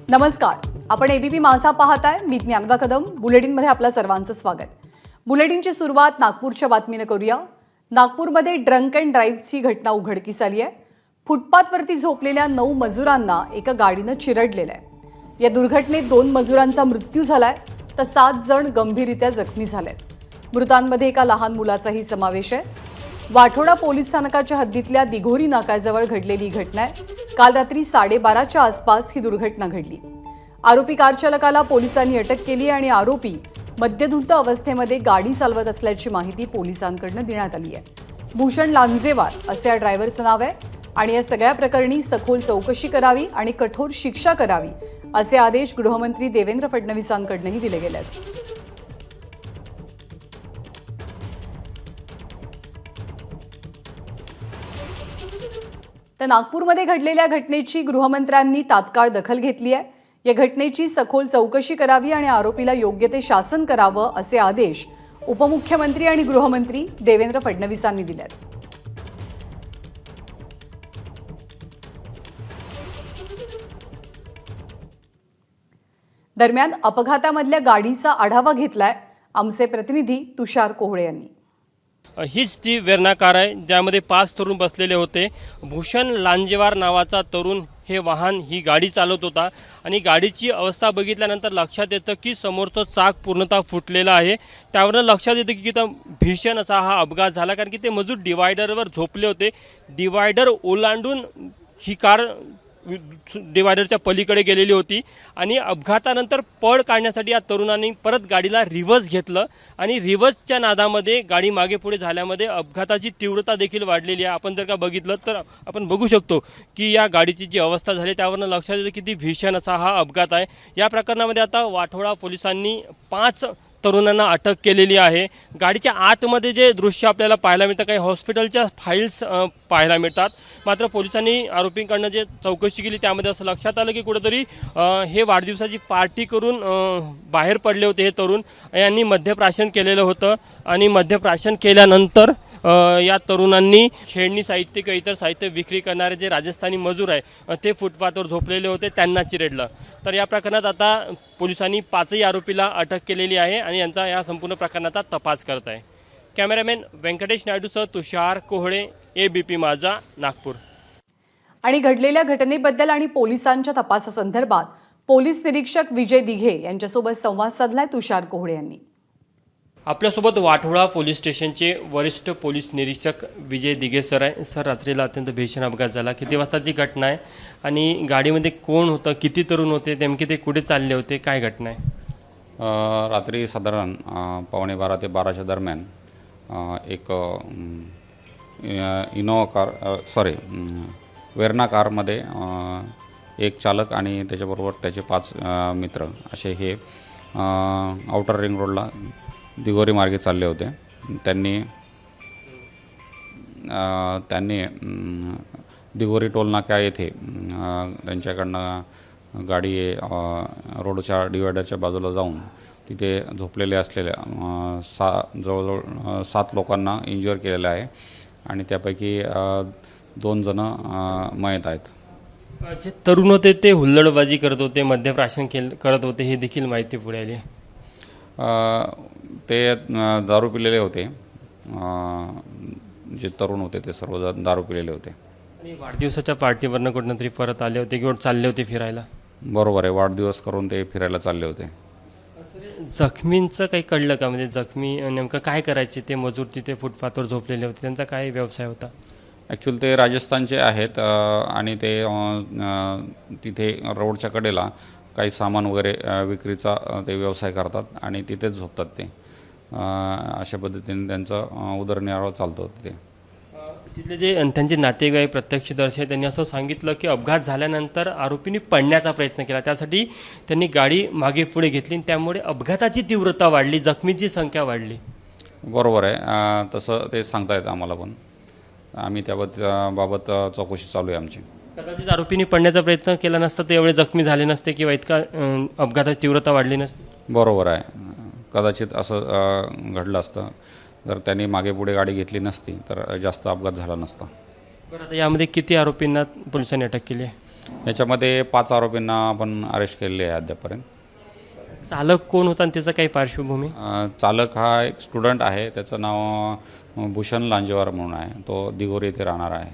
नमस्कार, आपण एबीपी माझा पाहताय. मी ज्ञानदा कदम. बुलेटिनमध्ये आपलं सर्वांचं स्वागत. बुलेटिनची सुरुवात नागपूरच्या बातमीने करूया. नागपूरमध्ये ड्रंक अँड ड्राईव्हची घटना उघडकीस आली आहे. फुटपाथवरती झोपलेल्या 9 मजुरांना एका गाडीनं चिरडलेलं आहे. या दुर्घटनेत 2 मजुरांचा मृत्यू झालाय तर 7 जण गंभीररित्या जखमी झालेत. मृतांमध्ये एका लहान मुलाचाही समावेश आहे. वाठोडा पोलीस स्थानकाच्या हद्दीतल्या दिघोरी नाक्याजवळ घडलेली घटना आहे. काल रात्री 12:30च्या आसपास ही दुर्घटना घडली. आरोपी कार चालकाला पोलिसांनी अटक केली आणि आरोपी मद्यधुंद अवस्थेमध्ये गाडी चालवत असल्याची माहिती पोलिसांकडून देण्यात आली आहे. भूषण लांजेवार असे या ड्रायव्हरचं नाव आहे आणि या सगळ्या प्रकरणी सखोल चौकशी करावी आणि कठोर शिक्षा करावी असे आदेश गृहमंत्री देवेंद्र फडणवीसांकडूनही दिले गेले आहेत. तर नागपूरमध्ये घडलेल्या घटनेची गृहमंत्र्यांनी तात्काळ दखल घेतली आहे. या घटनेची सखोल चौकशी करावी आणि आरोपीला योग्य ते शासन करावं असे आदेश उपमुख्यमंत्री आणि गृहमंत्री देवेंद्र फडणवीसांनी दिले आहेत. दरम्यान अपघातामधल्या गाडीचा आढावा घेतलाय आमचे प्रतिनिधी तुषार कोहळे यांनी. हीच ती वेर्ना कार आहे ज्यामध्ये 5 तरुण बसलेले होते. भूषण लांजेवार नावाचा तरुण हे वाहन ही गाडी चालवत होता आणि गाडीची अवस्था बघितल्यानंतर लक्षात येतं की समोरचं चाक पूर्णतः फुटलेलं आहे. त्यावरून लक्षात येतं की भीषण असा हा अपघात झाला, कारण की ते मजूर डिवायडरवर झोपले होते. डिवायडर ओलांडून ही कार डिवायडरच्या पलीकडे गेलेली होती आणि अपघातानंतर पळ काढण्यासाठी या तरुणांनी परत गाडीला रिव्हर्स घेतलं आणि रिव्हर्सच्या नादामध्ये गाडी मागे पुढे झाल्यामध्ये अपघाताची तीव्रता देखील वाढलेली आहे. आपण जर का बघितलं तर आपण बघू शकतो की या गाडीची जी अवस्था झाली त्यावरून लक्षात येतं किती भीषण असा हा अपघात आहे. या प्रकरणामध्ये आता वाठोडा पोलिसांनी 5 तरुणांना अटक केलेली आहे. गाडीच्या आतमध्ये जे दृश्य आपल्याला पाहायला मिळतं, काही हॉस्पिटलच्या फाईल्स पाहायला मिळतात. मात्र पोलिसांनी आरोपींकडनं जे चौकशी केली त्यामध्ये असं लक्षात आलं की कुठेतरी हे वाढदिवसाची पार्टी करून बाहेर पडले होते. हे तरुण यांनी मद्यप्राशन केलेलं होतं आणि मद्यप्राशन केल्यानंतर या तरुणांनी खेळणी साहित्य किंवा इतर साहित्य विक्री करणारे जे राजस्थानी मजूर आहे ते फुटपाथवर झोपलेले होते त्यांना चिरडलं. तर या प्रकरणात आता पोलिसांनी 5ही आरोपीला अटक केलेली आहे आणि यांचा या संपूर्ण प्रकरणाचा तपास करत आहे. कॅमेरामॅन व्यंकटेश नायडूसह तुषार कोहळे, एबीपी माझा, नागपूर. आणि घडलेल्या घटनेबद्दल आणि पोलिसांच्या तपासासंदर्भात पोलीस निरीक्षक विजय दिघे यांच्यासोबत संवाद साधलाय तुषार कोहळे यांनी. आपल्यासोबत वाठोडा पोलीस स्टेशनचे वरिष्ठ पोलीस निरीक्षक विजय दिघे सर आहे. सर, रात्रीला अत्यंत भीषण अपघात झाला. किती वाजताची घटना आहे आणि गाडीमध्ये कोण होतं, किती तरुण होते, नेमके ते कुठे चालले होते, काय घटना आहे? रात्री साधारण 11:15 ते 12च्या दरम्यान एक इनोवा कार वेर्ना कारमध्ये एक चालक आणि त्याच्याबरोबर त्याचे 5 मित्र असे हे आउटर रिंग रोडला दिघोरी मार्गे चालले होते. त्यांनी दिघोरी टोलनाका येथे त्यांच्याकडनं गाडी रोडच्या डिवायडरच्या बाजूला जाऊन तिथे झोपलेले असलेल्या जवळजवळ 7 लोकांना इंज्युअर केलेलं आहे आणि त्यापैकी 2 जणं मयत आहेत. जे तरुण होते ते हुल्लडबाजी करत होते, मद्यप्राशन करत होते, हे देखील माहिती पुढे आली. ते दारू पिलेले होते. जे तरुण होते ते सर्वजण दारू पिलेले होते आणि वाढदिवसाच्या पार्टीवरनं कुठं तरी परत आले होते किंवा चालले होते फिरायला. बरोबर आहे, वाढदिवस करून ते फिरायला चालले होते. जखमींचं काही कळलं का? म्हणजे जखमी नेमकं काय करायचे? ते मजूर तिथे फुटपाथवर झोपलेले होते, त्यांचा काय व्यवसाय होता? ॲक्च्युअली ते राजस्थानचे आहेत आणि ते तिथे रोडच्या कडेला काही सामान वगैरे विक्रीचा ते व्यवसाय करतात आणि तिथेच झोपतात. ते अशा पद्धतीने त्यांचा उदरनिर्वाह चालतो. तिथले जे त्यांचे नातेवाईक प्रत्यक्षदर्शी आहेत त्यांनी असं सांगितलं की अपघात झाल्यानंतर आरोपींनी पडण्याचा प्रयत्न केला, त्यासाठी त्यांनी गाडी मागे पुढे घेतली आणि त्यामुळे अपघाताची तीव्रता वाढली, जखमींची संख्या वाढली. बरोबर आहे, तसं ते सांगतायत आम्हाला, पण आम्ही त्याबाबत चौकशी चालू आहे आमची. कदाचित आरोपींनी पडण्याचा प्रयत्न केला नसता तर एवढे जखमी झाले नसते किंवा इतका अपघाताची तीव्रता वाढली नसते. बरोबर आहे, कदाचित असं घडलं असतं. जर त्यांनी मागे पुढे गाडी घेतली नसती तर जास्त अपघात झाला नसता. बरं, आता यामध्ये किती आरोपींना पोलिसांनी अटक केली आहे? याच्यामध्ये 5 आरोपींना आपण अरेस्ट केलेले आहे अद्यापर्यंत. चालक कोण होता आणि त्याचं काही पार्श्वभूमी? चालक हा एक स्टुडंट आहे, त्याचं नाव भूषण लांजेवार म्हणून आहे, तो दिगोरी येथे राहणार आहे.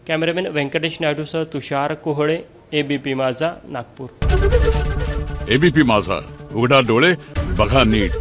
कॅमेरामॅन व्यंकटेश नायडूसह तुषार कोहळे, ABP माझा, नागपूर. ABP माझा, उघडा डोळे बघा नीट.